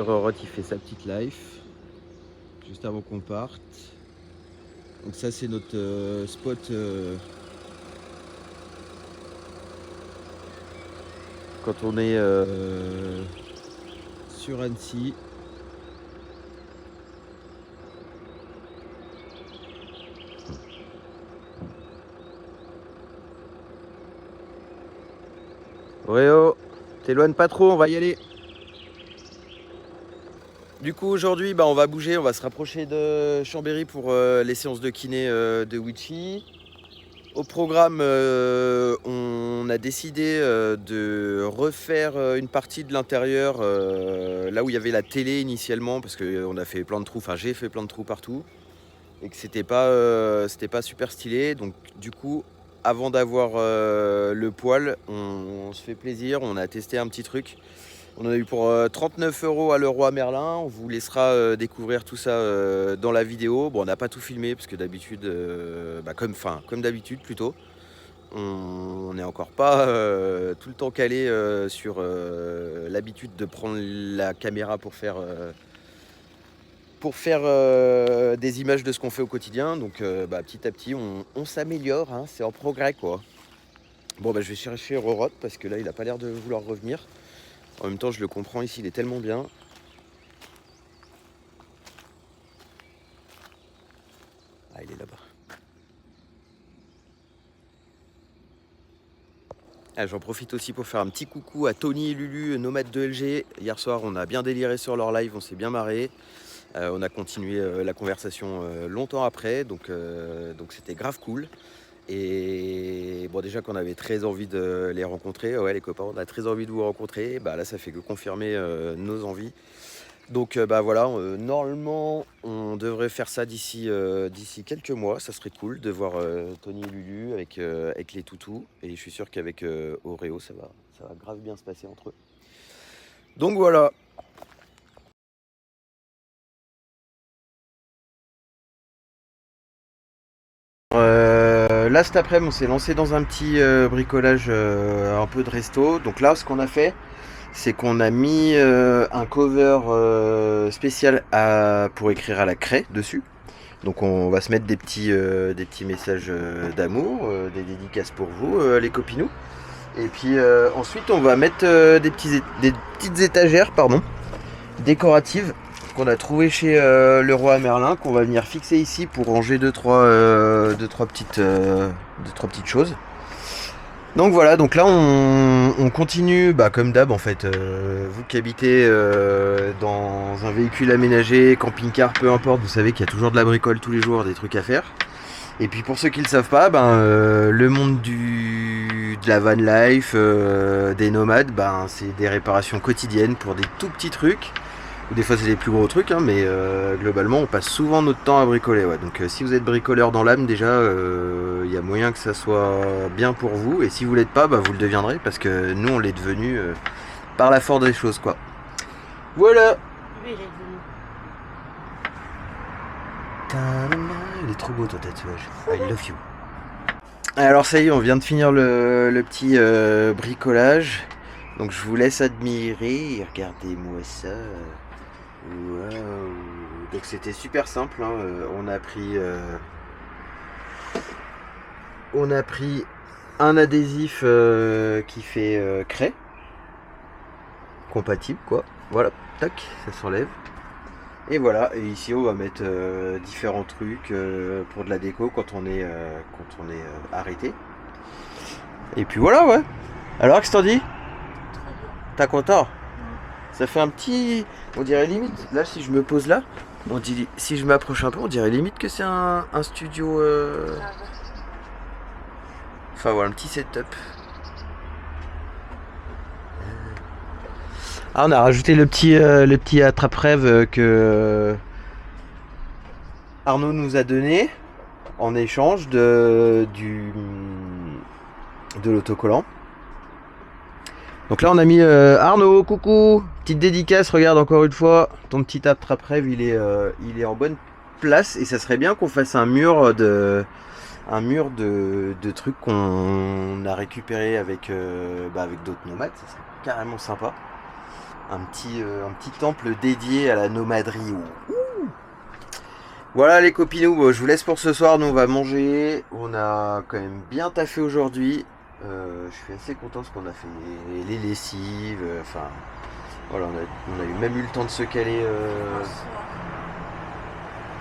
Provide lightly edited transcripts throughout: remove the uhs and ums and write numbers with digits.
Rorot il fait sa petite life juste avant qu'on parte. Donc ça c'est notre spot quand on est sur Annecy. Réo, t'éloignes pas trop, on va y aller. Du coup aujourd'hui on va bouger, on va se rapprocher de Chambéry pour les séances de kiné de Witchy. Au programme on a décidé de refaire une partie de l'intérieur là où il y avait la télé initialement parce qu'on a fait plein de trous, enfin j'ai fait plein de trous partout et que c'était pas super stylé. Donc du coup avant d'avoir le poêle on se fait plaisir, on a testé un petit truc. On en a eu pour 39 € à Leroy Merlin. On vous laissera découvrir tout ça dans la vidéo. Bon, on n'a pas tout filmé parce que d'habitude, comme d'habitude plutôt, on n'est encore pas tout le temps calé sur l'habitude de prendre la caméra pour faire des images de ce qu'on fait au quotidien. Donc petit à petit, on s'améliore, hein, c'est en progrès quoi. Bon, je vais chercher Rorot parce que là, il n'a pas l'air de vouloir revenir. En même temps, je le comprends ici, il est tellement bien. Ah, il est là-bas. Ah, j'en profite aussi pour faire un petit coucou à Tony et Lulu, nomades de LG. Hier soir, on a bien déliré sur leur live, on s'est bien marré. On a continué la conversation longtemps après, donc c'était grave cool. Et bon, déjà qu'on avait très envie de les rencontrer, ouais les copains, on a très envie de vous rencontrer. Là, ça fait que confirmer nos envies. Donc voilà, normalement on devrait faire ça d'ici quelques mois, ça serait cool de voir Tony et Lulu avec les toutous. Et je suis sûr qu'avec Oreo ça va grave bien se passer entre eux. Donc voilà. Là cet après-midi on s'est lancé dans un petit bricolage un peu de resto. Donc là ce qu'on a fait, c'est qu'on a mis un cover spécial pour écrire à la craie dessus. Donc on va se mettre des petits messages d'amour, des dédicaces pour vous les copinous. Et puis ensuite on va mettre des petites étagères décoratives qu'on a trouvées chez Leroy Merlin, qu'on va venir fixer ici pour ranger deux trois petites choses. Donc voilà, donc là on continue comme d'hab en fait. Vous qui habitez dans un véhicule aménagé, camping-car, peu importe, vous savez qu'il y a toujours de la bricole tous les jours, des trucs à faire. Et puis pour ceux qui ne le savent pas, le monde de la van life, des nomades, c'est des réparations quotidiennes pour des tout petits trucs. Ou des fois c'est des plus gros trucs, hein, mais globalement on passe souvent notre temps à bricoler. Ouais. Donc si vous êtes bricoleur dans l'âme déjà, il y a moyen que ça soit bien pour vous. Et si vous l'êtes pas, vous le deviendrez parce que nous on l'est devenu par la force des choses quoi. Voilà. Oui, il est devenu. Il est trop beau ton tatouage. I love you. Alors ça y est, on vient de finir le petit bricolage. Donc je vous laisse admirer. Regardez-moi ça. Wow. Donc c'était super simple. Hein. On a pris un adhésif qui fait craie. Compatible quoi. Voilà, tac, ça s'enlève. Et voilà, et ici on va mettre différents trucs pour de la déco quand on est arrêté. Et puis voilà, ouais. Alors, qu'est-ce que t'en dis? T'es content? Ça fait un petit... On dirait limite, là si je me pose là, si je m'approche un peu, on dirait limite que c'est un studio... Enfin voilà, un petit setup. Ah, on a rajouté le petit attrape-rêve que Arnaud nous a donné en échange de l'autocollant. Donc là on a mis Arnaud, coucou, petite dédicace, regarde encore une fois, ton petit attrape-rêve il est en bonne place et ça serait bien qu'on fasse un mur de trucs qu'on a récupéré avec d'autres nomades, ça serait carrément sympa. un petit temple dédié à la nomaderie. Voilà les copinous, bon, je vous laisse pour ce soir, nous on va manger. On a quand même bien taffé aujourd'hui. Je suis assez content parce qu'on a fait les lessives, enfin voilà, on a eu même eu le temps de se caler.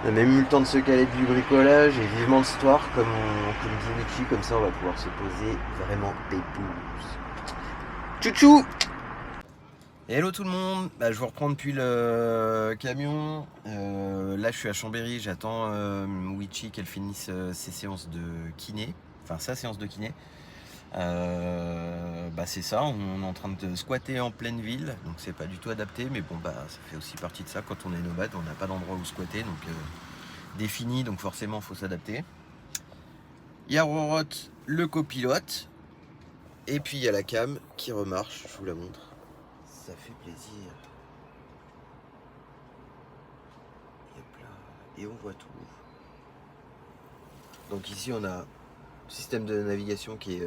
On a même eu le temps de se caler du bricolage et vivement le soir, comme dit Michi, comme ça on va pouvoir se poser vraiment pépouze. Tchou-tchou. Hello tout le monde, bah, je vous reprends depuis le camion. Là je suis à Chambéry, j'attends Michi qu'elle finisse ses séances de kiné, enfin sa séance de kiné. Bah c'est ça, on est en train de squatter en pleine ville, donc c'est pas du tout adapté, mais bon bah ça fait aussi partie de ça. Quand on est nomade, on n'a pas d'endroit où squatter, donc défini, donc forcément faut s'adapter. Il y a Roroth, le copilote, et puis il y a la cam qui remarche, je vous la montre. Ça fait plaisir. Hop là. Et on voit tout. Donc ici on a le système de navigation qui est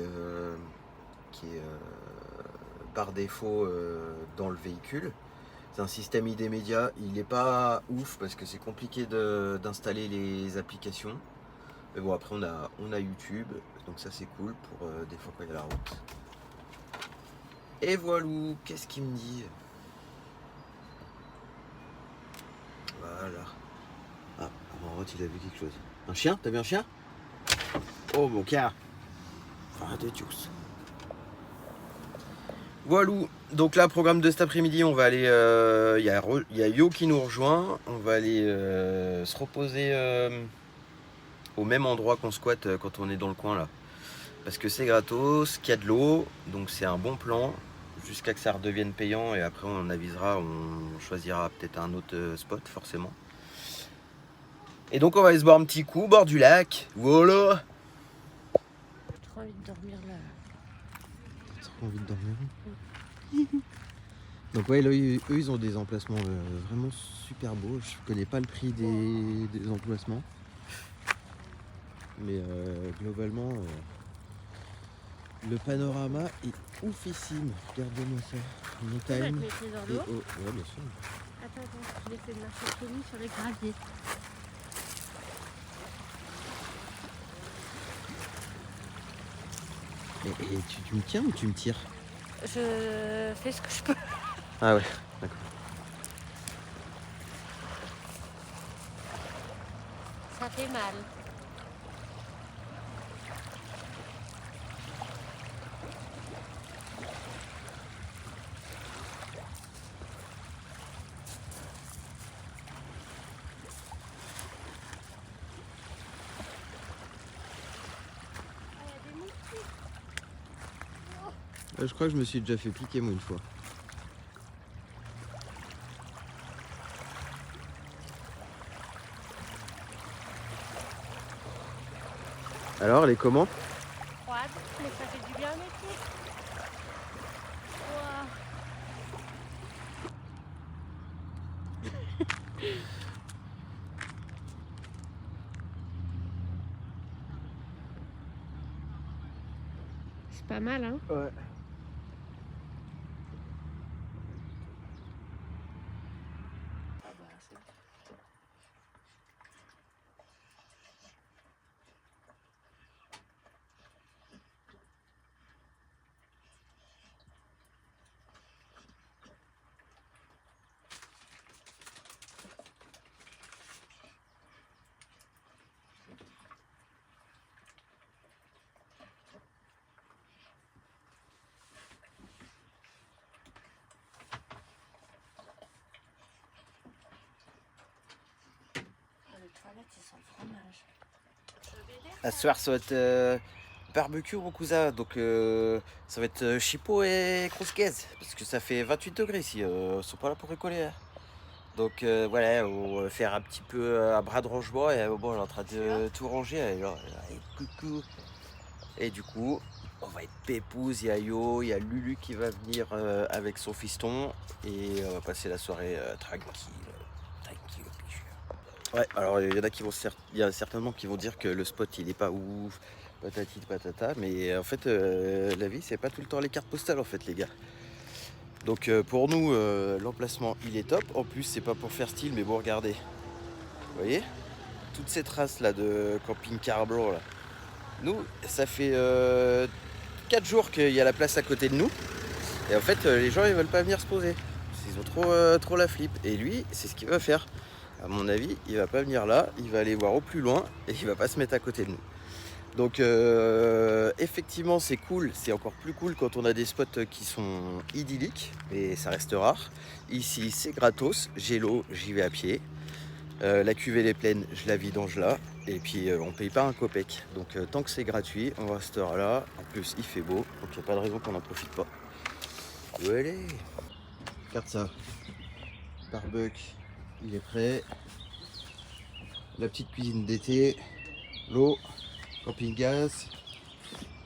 par défaut dans le véhicule. C'est un système ID Media, il n'est pas ouf parce que c'est compliqué d'installer les applications. Mais bon, après on a YouTube, donc ça c'est cool pour des fois quand il y a la route. Et voilà, qu'est-ce qu'il me dit? Voilà. Ah, Roroth il a vu quelque chose. Un chien? T'as vu un chien? Oh mon gars. Enfin, de juice. Voilà, donc là, programme de cet après-midi, on va aller, il y a Yo qui nous rejoint, on va aller se reposer au même endroit qu'on squatte quand on est dans le coin là. Parce que c'est gratos, qu'il y a de l'eau, donc c'est un bon plan, jusqu'à que ça redevienne payant et après on avisera, on choisira peut-être un autre spot forcément. Et donc on va aller se boire un petit coup au bord du lac, voilà. J'ai trop envie de dormir là. Trop envie de dormir. Donc ouais, là, eux ils ont des emplacements vraiment super beaux. Je connais pas le prix des emplacements. Mais globalement, le panorama est oufissime. Regardez-moi ça. Montagne. Avec mes pieds dans Et l'eau. eau. Ouais, bien sûr. Attends, je vais essayer de marcher pieds nus sur les graviers. Et tu me tiens ou tu me tires? Je fais ce que je peux. Ah ouais, d'accord. Ça fait mal. Je crois que je me suis déjà fait piquer moi une fois. Alors, elle est comment? Froide, mais ça fait du bien à mes pieds. C'est pas mal, hein? Ouais. Les toilettes, ils sont le fromage. À ce soir, ça va être barbecue au cousin. Donc, ça va être chipot et crousquez. Parce que ça fait 28 degrés ici. Ils sont pas là pour rigoler. Hein. Donc, voilà, on va faire un petit peu un bras de rangement. Et bon, on est en train de tout ranger. Alors, coucou. Et du coup, on va être pépouze. Il y a Yo, il y a Lulu qui va venir avec son fiston. Et on va passer la soirée tranquille. Tranquille. Ouais, alors il y en a qui vont il y a certainement qui vont dire que le spot il est pas ouf, patati patata, mais en fait la vie c'est pas tout le temps les cartes postales en fait les gars. Donc pour nous, l'emplacement il est top. En plus, c'est pas pour faire style, mais bon, regardez. Vous voyez toutes ces traces là de camping-car blanc là. Nous, ça fait 4 jours qu'il y a la place à côté de nous. Et en fait, les gens ils veulent pas venir se poser. Ils ont trop la flip. Et lui, c'est ce qu'il va faire. À mon avis, il va pas venir là. Il va aller voir au plus loin et il va pas se mettre à côté de nous. Donc effectivement c'est cool, c'est encore plus cool quand on a des spots qui sont idylliques, mais ça reste rare. Ici c'est gratos, j'ai l'eau, j'y vais à pied. La cuvée est pleine, je la vidange là. Et puis on paye pas un copec. Donc tant que c'est gratuit, on restera là. En plus il fait beau, donc il n'y a pas de raison qu'on n'en profite pas. Allez, regarde ça. Barbecue, il est prêt. La petite cuisine d'été, l'eau. Camping gaz.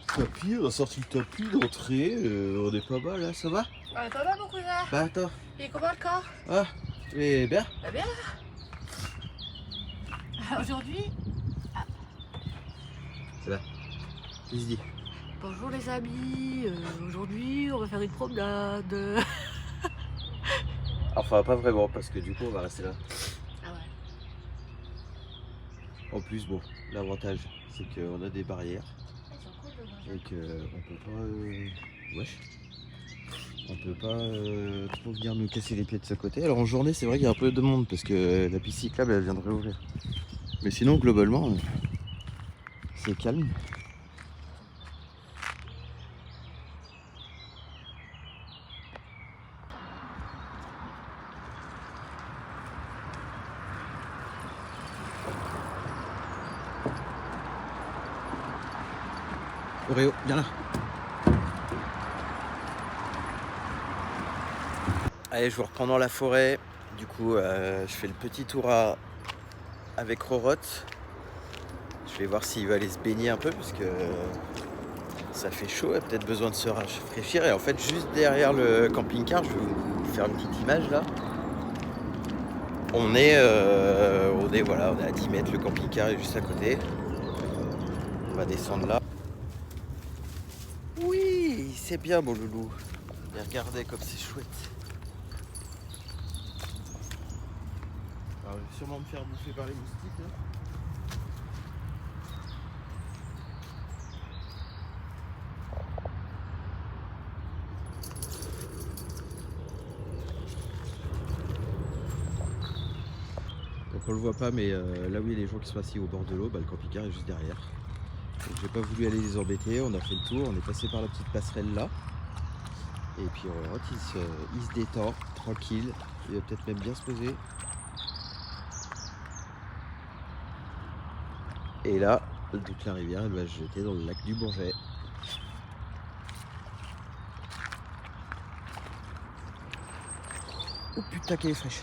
Tapis, on a sorti le tapis d'entrée. On est pas mal là, ça va? Pas mal mon cousin. Bah attends. Et comment le corps? Ah, tu es bien? Bah bien. Aujourd'hui. Ça va. Qu'est-ce que dis? Bonjour les amis. Aujourd'hui on va faire une promenade. Enfin pas vraiment parce que du coup on va rester là. Ah ouais. En plus bon, l'avantage c'est qu'on a des barrières Elles sont cool de et qu'on peut pas. Wesh. On peut pas trop venir nous casser les pieds de ce côté. Alors en journée c'est vrai qu'il y a un peu de monde parce que la piste cyclable elle vient de réouvrir. Mais sinon globalement c'est calme. Oreo, viens là. Allez, je vous reprends dans la forêt. Du coup, je fais le petit tour avec Rorotte. Je vais voir s'il va aller se baigner un peu parce que ça fait chaud. Il a peut-être besoin de se rafraîchir. Et en fait, juste derrière le camping-car, je vais vous faire une petite image là. On est voilà, on est à 10 mètres. Le camping-car est juste à côté. On va descendre là. Oui, c'est bien mon loulou. Et regardez comme c'est chouette. Alors, je vais sûrement me faire bouffer par les moustiques là. Donc on le voit pas, mais là où il y a les gens qui sont assis au bord de l'eau, bah, le camping-car est juste derrière. Donc j'ai pas voulu aller les embêter, on a fait le tour, on est passé par la petite passerelle là. Et puis il se détend, tranquille, il va peut-être même bien se poser. Et là, toute la rivière elle va se jeter dans le lac du Bourget. Oh putain qu'elle est fraîche.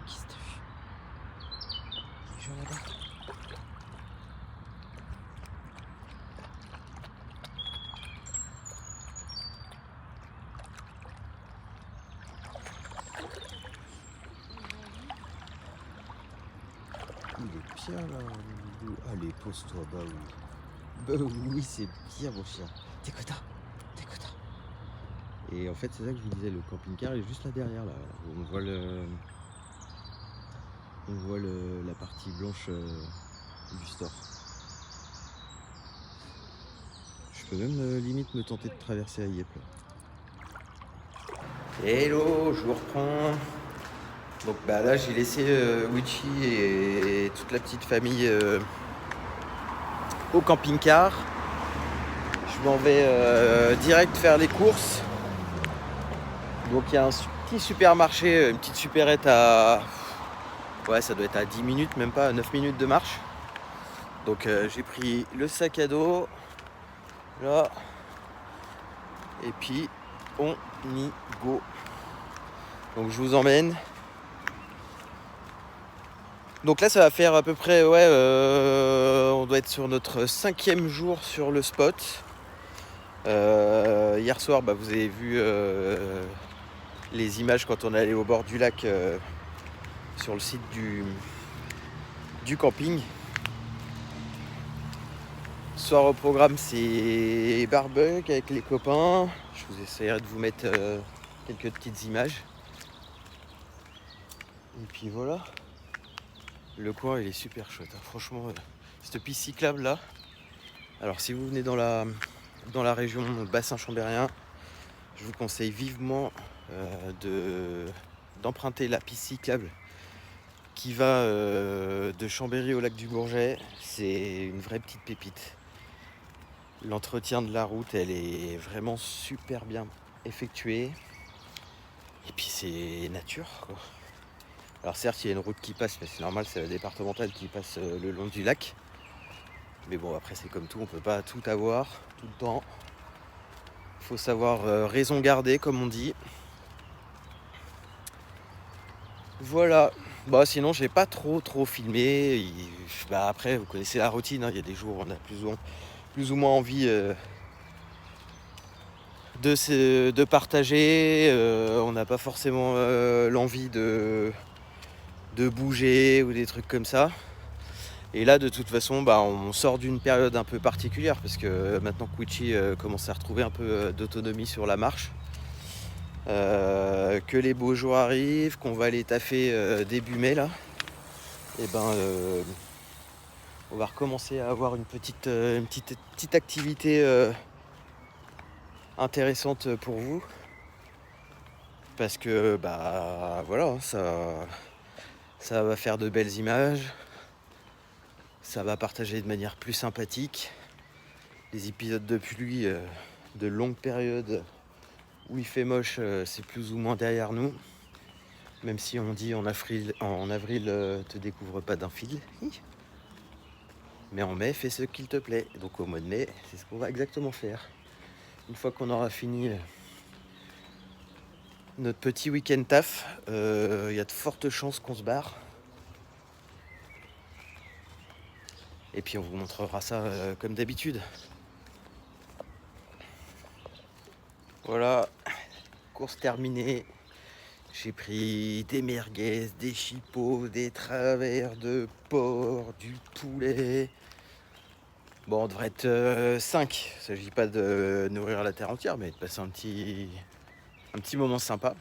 Qu'est-ce que t'as vu? Les gens là-bas. Il est bien là, le loulou. Allez, pose-toi, bah oui. Bah oui, c'est bien mon chien. T'es content? T'es content? Et en fait, c'est ça que je vous disais, le camping-car est juste là derrière, là. On voit la partie blanche du store. Je peux même limite me tenter de traverser à Yep. Hello, je vous reprends. Donc bah là j'ai laissé Wichi et toute la petite famille au camping-car. Je m'en vais direct faire les courses. Donc il y a un petit supermarché, une petite supérette à... Ouais, ça doit être à 10 minutes, même pas à 9 minutes de marche. Donc j'ai pris le sac à dos. Là. Et puis on y go. Donc je vous emmène. Donc là ça va faire à peu près, ouais, on doit être sur notre 5e jour sur le spot. Hier soir, bah, vous avez vu les images quand on est allé au bord du lac sur le site du camping. Ce soir au programme, c'est barbecue avec les copains. Je vous essaierai de vous mettre quelques petites images. Et puis voilà. Le coin il est super chouette, hein. Franchement, cette piste cyclable là. Alors si vous venez dans la région bassin chambérien, je vous conseille vivement d'emprunter la piste cyclable qui va de Chambéry au lac du Bourget. C'est une vraie petite pépite. L'entretien de la route, elle est vraiment super bien effectuée. Et puis c'est nature, quoi. Alors certes, il y a une route qui passe, mais c'est normal, c'est la départementale qui passe le long du lac. Mais bon, après c'est comme tout, on peut pas tout avoir tout le temps. Il faut savoir raison garder, comme on dit. Voilà. Bah sinon, j'ai pas trop filmé. Après, vous connaissez la routine, hein. Il y a des jours où on a plus ou moins envie de partager. On n'a pas forcément l'envie de bouger ou des trucs comme ça. Et là, de toute façon, on sort d'une période un peu particulière parce que maintenant que Quichy commence à retrouver un peu d'autonomie sur la marche, que les beaux jours arrivent, qu'on va aller taffer début mai là, et on va recommencer à avoir une petite activité intéressante pour vous. Parce que voilà, ça va faire de belles images, ça va partager de manière plus sympathique. Les épisodes de pluie de longue période où il fait moche, c'est plus ou moins derrière nous. Même si on dit en avril te découvre pas d'un fil. Mais en mai, fais ce qu'il te plaît. Donc au mois de mai, c'est ce qu'on va exactement faire. Une fois qu'on aura fini notre petit week-end taf, il y a de fortes chances qu'on se barre. Et puis on vous montrera ça comme d'habitude. Voilà, course terminée. J'ai pris des merguez, des chipots, des travers de porc, du poulet. Bon, on devrait être 5. Il ne s'agit pas de nourrir la terre entière, mais de passer un petit moment sympa.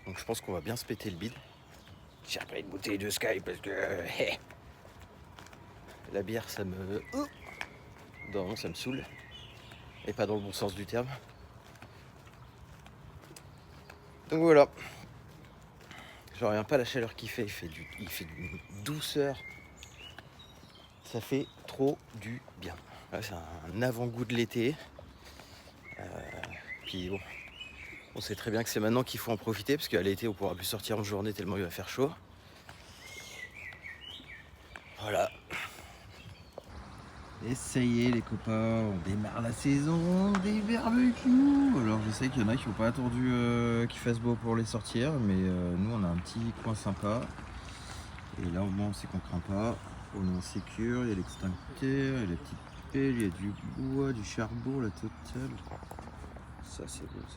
Donc je pense qu'on va bien se péter le bide. J'ai repris une bouteille de Sky parce que la bière, ça me... Non, ça me saoule. Et pas dans le bon sens du terme. Donc voilà. Je reviens pas à la chaleur qu'il fait. Il fait d'une douceur. Ça fait trop du bien. Là, c'est un avant-goût de l'été. Puis bon, on sait très bien que c'est maintenant qu'il faut en profiter parce qu'à l'été, on pourra plus sortir en journée tellement il va faire chaud. Voilà. Et ça y est les copains, on démarre la saison des barbecues. Alors je sais qu'il y en a qui n'ont pas attendu qu'il fasse beau pour les sortir, mais nous on a un petit coin sympa. Et là au moins on sait qu'on craint pas. On est en sécure, il y a l'extincteur, il y a la petite pelle, il y a du bois, du charbon, la totale. Ça c'est beau ça.